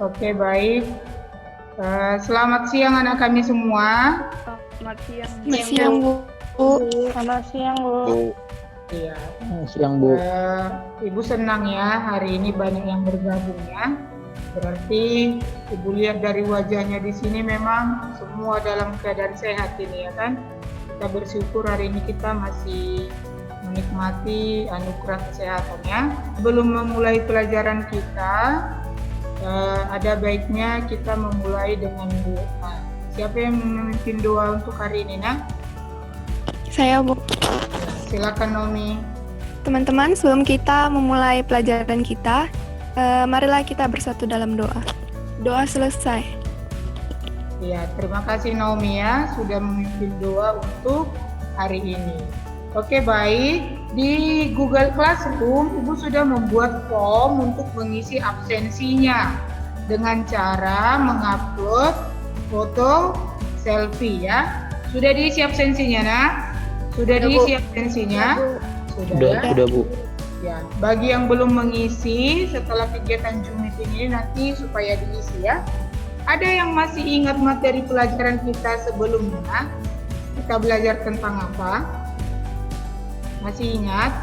Oke, baik. Selamat siang anak kami semua. Selamat siang. Selamat siang, Bu. Selamat siang, Bu. Iya. Siang, Bu. Ibu senang ya, hari ini banyak yang bergabung ya. Berarti Ibu lihat dari wajahnya di sini memang semua dalam keadaan sehat ini ya kan. Kita bersyukur hari ini kita masih menikmati anugerah kesehatannya. Sebelum memulai pelajaran kita, ada baiknya kita memulai dengan doa. Siapa yang memimpin doa untuk hari ini, Nak? Saya, Bu. Silakan, Nomi. Teman-teman, sebelum kita memulai pelajaran kita, marilah kita bersatu dalam doa. Doa selesai. Ya, terima kasih Naomi ya sudah memimpin doa untuk hari ini. Oke, baik. Di Google Classroom, Ibu sudah membuat form untuk mengisi absensinya dengan cara mengupload foto selfie ya. Sudah diisi absensinya, Nak? Sudah diisi absensinya? Sudah, Bu. Ya, bagi yang belum mengisi setelah kegiatan Zoom meeting ini nanti supaya diisi ya. Ada yang masih ingat materi pelajaran kita sebelumnya? Kita belajar tentang apa? Masih ingat?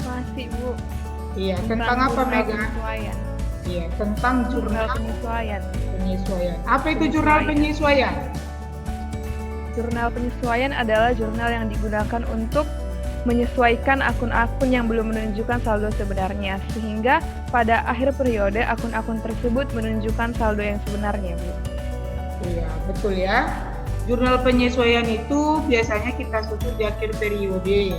Masih, Bu. Iya, tentang apa, Mega? Penyesuaian. Iya, tentang Jurnal jurnal penyesuaian. penyesuaian. Apa itu jurnal penyesuaian? Jurnal penyesuaian adalah jurnal yang digunakan untuk menyesuaikan akun-akun yang belum menunjukkan saldo sebenarnya, sehingga pada akhir periode akun-akun tersebut menunjukkan saldo yang sebenarnya, Bu. Iya, betul ya. Jurnal penyesuaian itu biasanya kita susun di akhir periode,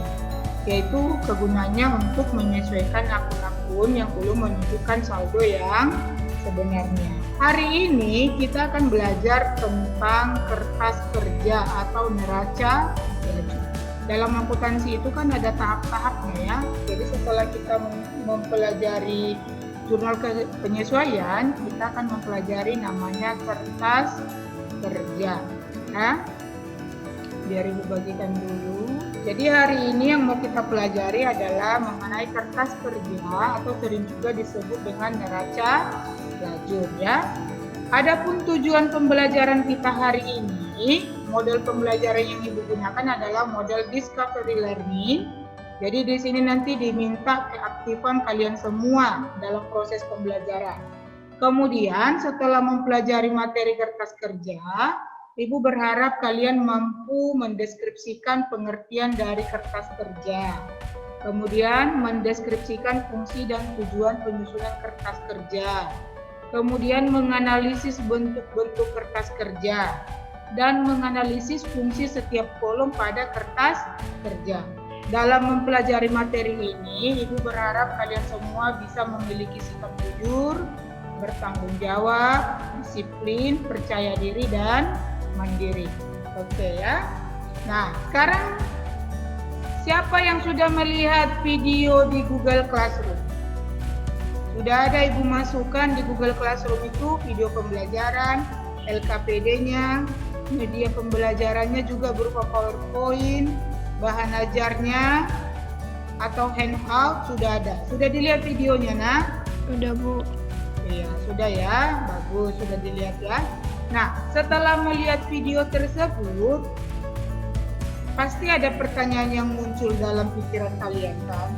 yaitu kegunaannya untuk menyesuaikan akun-akun yang belum menunjukkan saldo yang sebenarnya. Hari ini kita akan belajar tentang kertas kerja atau neraca gaji. Dalam akuntansi itu kan ada tahap-tahapnya ya. Jadi setelah kita mempelajari jurnal penyesuaian, kita akan mempelajari namanya kertas kerja. Nah, biar Ibu bagikan dulu. Jadi hari ini yang mau kita pelajari adalah mengenai kertas kerja atau sering juga disebut dengan neraca lajur ya. Adapun tujuan pembelajaran kita hari ini, model pembelajaran yang Ibu gunakan adalah model discovery learning. Jadi di sini nanti diminta keaktifan kalian semua dalam proses pembelajaran. Kemudian setelah mempelajari materi kertas kerja, Ibu berharap kalian mampu mendeskripsikan pengertian dari kertas kerja. Kemudian mendeskripsikan fungsi dan tujuan penyusunan kertas kerja. Kemudian menganalisis bentuk-bentuk kertas kerja dan menganalisis fungsi setiap kolom pada kertas kerja. Dalam mempelajari materi ini, Ibu berharap kalian semua bisa memiliki sikap jujur, bertanggung jawab, disiplin, percaya diri, dan mandiri. Oke ya. Nah, sekarang siapa yang sudah melihat video di Google Classroom? Sudah ada Ibu masukkan di Google Classroom itu video pembelajaran, LKPD-nya, media pembelajarannya juga berupa PowerPoint, bahan ajarnya atau handout sudah ada. Sudah dilihat videonya, Nak? Sudah, Bu. Iya, sudah ya. Bagus, sudah dilihat ya. Nah, setelah melihat video tersebut, pasti ada pertanyaan yang muncul dalam pikiran kalian kan?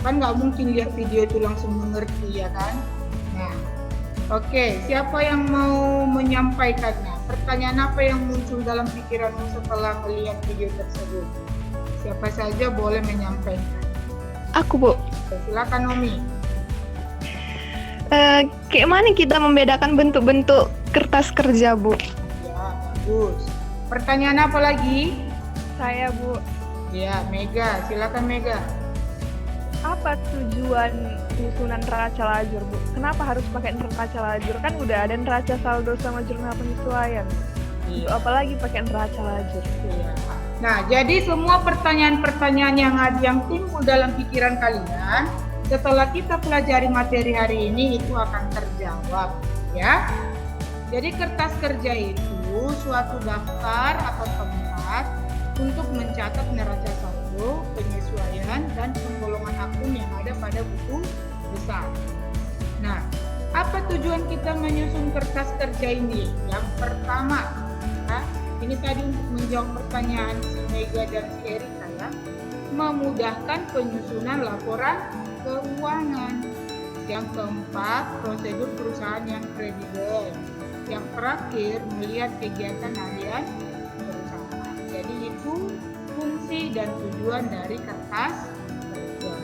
Kan nggak mungkin lihat video itu langsung mengerti ya kan? Nah, oke, siapa yang mau menyampaikannya? Pertanyaan apa yang muncul dalam pikiranmu setelah melihat video tersebut? Siapa saja boleh menyampaikan. Aku, Bu. Silakan, Nomi. Kayak mana kita membedakan bentuk-bentuk kertas kerja, Bu? Ya, bagus. Pertanyaan apa lagi? Saya, Bu. Ya, Mega. Silakan, Mega. Apa tujuan penyusunan neraca lajur, Bu? Kenapa harus pakai neraca lajur? Kan udah ada neraca saldo sama jurnal penyesuaian. Untuk apa lagi pakai neraca lajur? Iya. Nah, jadi semua pertanyaan-pertanyaan yang timbul dalam pikiran kalian setelah kita pelajari materi hari ini itu akan terjawab, ya. Jadi kertas kerja itu suatu daftar atau tempat untuk mencatat neraca saldo, penyesuaian, dan penggolongan akun yang ada pada buku besar. Nah, apa tujuan kita menyusun kertas kerja ini? Yang pertama, ya, ini tadi untuk menjawab pertanyaan si Mega dan si Erika ya, memudahkan penyusunan laporan keuangan. Yang keempat, prosedur perusahaan yang kredibel. Yang terakhir, melihat kegiatan harian perusahaan. Jadi itu fungsi dan tujuan dari kertas kerja.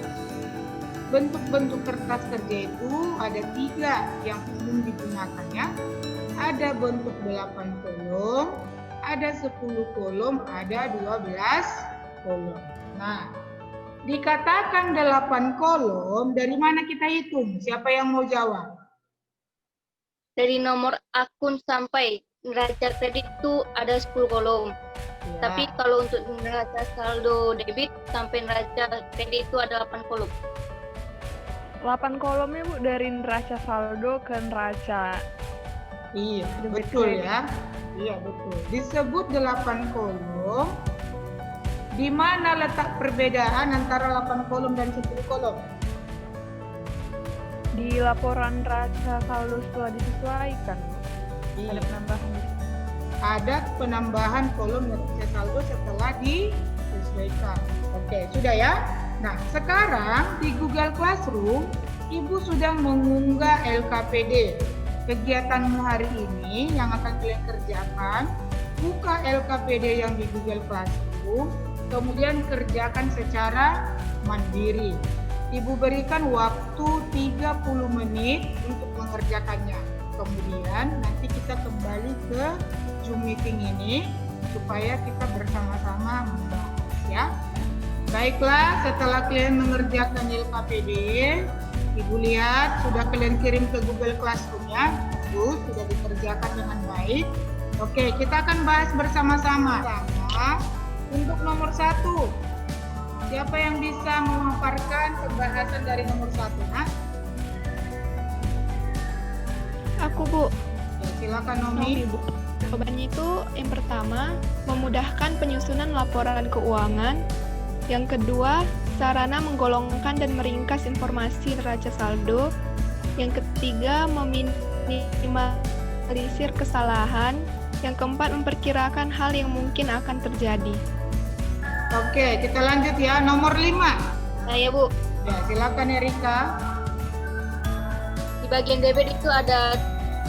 Bentuk-bentuk kertas kerja itu ada 3 yang umum digunakannya. Ada bentuk 8 kolom, ada 10 kolom, ada 12 kolom. Nah, dikatakan 8 kolom, dari mana kita hitung? Siapa yang mau jawab? Dari nomor akun sampai neraca kredit itu ada 10 kolom. Ya. Tapi kalau untuk neraca saldo debit sampai neraca kredit itu ada 8 kolom. 8 kolomnya Bu, dari neraca saldo ke neraca. Iya, Debit betul kredit. ya. Iya, betul. Disebut 8 kolom. Di mana letak perbedaan antara 8 kolom dan 10 kolom? Di laporan neraca saldo setelah disesuaikan, Iya. ada penambahan di situ. Ada penambahan kolom neraca saldo setelah disesuaikan. Oke, sudah ya? Nah, sekarang di Google Classroom, Ibu sudah mengunggah LKPD. Kegiatanmu hari ini yang akan kalian kerjakan, buka LKPD yang di Google Classroom, kemudian kerjakan secara mandiri. Ibu berikan waktu 30 menit untuk mengerjakannya. Kemudian nanti kita kembali ke Zoom meeting ini supaya kita bersama-sama membahas ya. Baiklah, setelah kalian mengerjakan LKPD, Ibu lihat sudah kalian kirim ke Google Classroom ya. Bagus, sudah dikerjakan dengan baik. Oke, kita akan bahas bersama-sama. Untuk nomor 1, siapa yang bisa memaparkan pembahasan dari nomor 1? Nah, Aku, Bu. ya, silakan Nomi, Nomi. Bu. Jawabannya itu yang pertama, memudahkan penyusunan laporan keuangan. Yang kedua, sarana menggolongkan dan meringkas informasi neraca saldo. Yang ketiga, meminimalisir kesalahan. Yang keempat, memperkirakan hal yang mungkin akan terjadi. Oke, kita lanjut ya. Nomor 5. Nah ya Bu, Ya, silakan Erika. di bagian debit itu ada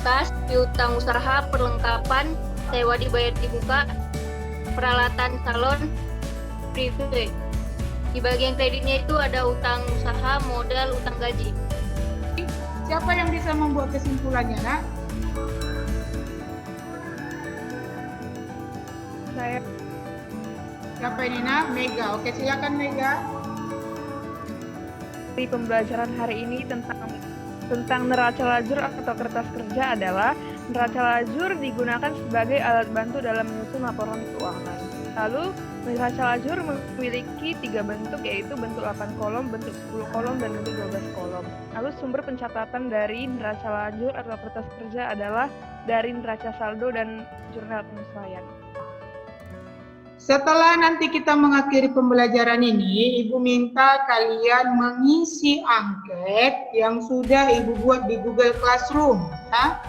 kas, piutang usaha, perlengkapan, sewa dibayar di muka, peralatan salon, privilege. Di bagian kreditnya itu ada utang usaha, modal, utang gaji. Siapa yang bisa membuat kesimpulannya, Nak? Saya Siapa ini, Nak? Mega. Oke, silakan Mega. di pembelajaran hari ini tentang neraca lajur atau kertas kerja adalah neraca lajur digunakan sebagai alat bantu dalam menyusun laporan keuangan. Lalu neraca lajur memiliki 3 bentuk, yaitu bentuk 8 kolom, bentuk 10 kolom, dan bentuk 12 kolom. Lalu sumber pencatatan dari neraca lajur atau kertas kerja adalah dari neraca saldo dan jurnal penyesuaian. Setelah nanti kita mengakhiri pembelajaran ini, Ibu minta kalian mengisi angket yang sudah Ibu buat di Google Classroom. Ya.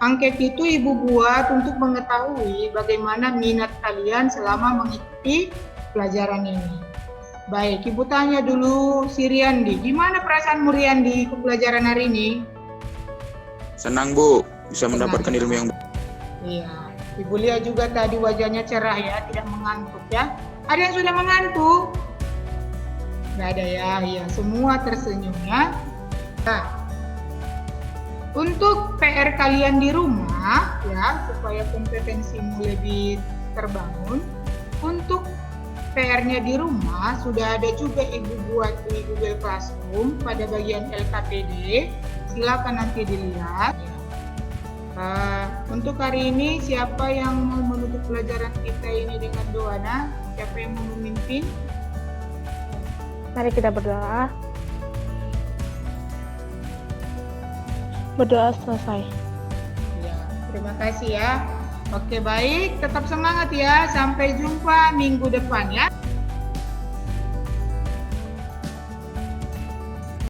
Angket itu Ibu buat untuk mengetahui bagaimana minat kalian selama mengikuti pelajaran ini. Baik, Ibu tanya dulu si Riyandi. Gimana perasaanmu Riyandi ke pelajaran hari ini? Senang Bu, bisa Senang. mendapatkan ilmu yang Iya. Ibu lihat juga tadi wajahnya cerah ya, tidak mengantuk ya. Ada yang sudah mengantuk? Nggak ada ya, iya semua tersenyum ya. Nah, untuk PR kalian di rumah ya, supaya kompetensimu lebih terbangun. Untuk PR-nya di rumah sudah ada juga Ibu buat di Google Classroom pada bagian LKPD. Silakan nanti dilihat. Untuk hari ini siapa yang mau menutup pelajaran kita ini dengan doa? Nah, siapa yang mau memimpin? Mari kita berdoa. Berdoa selesai. Ya, terima kasih ya. Oke baik, tetap semangat ya. Sampai jumpa minggu depan ya.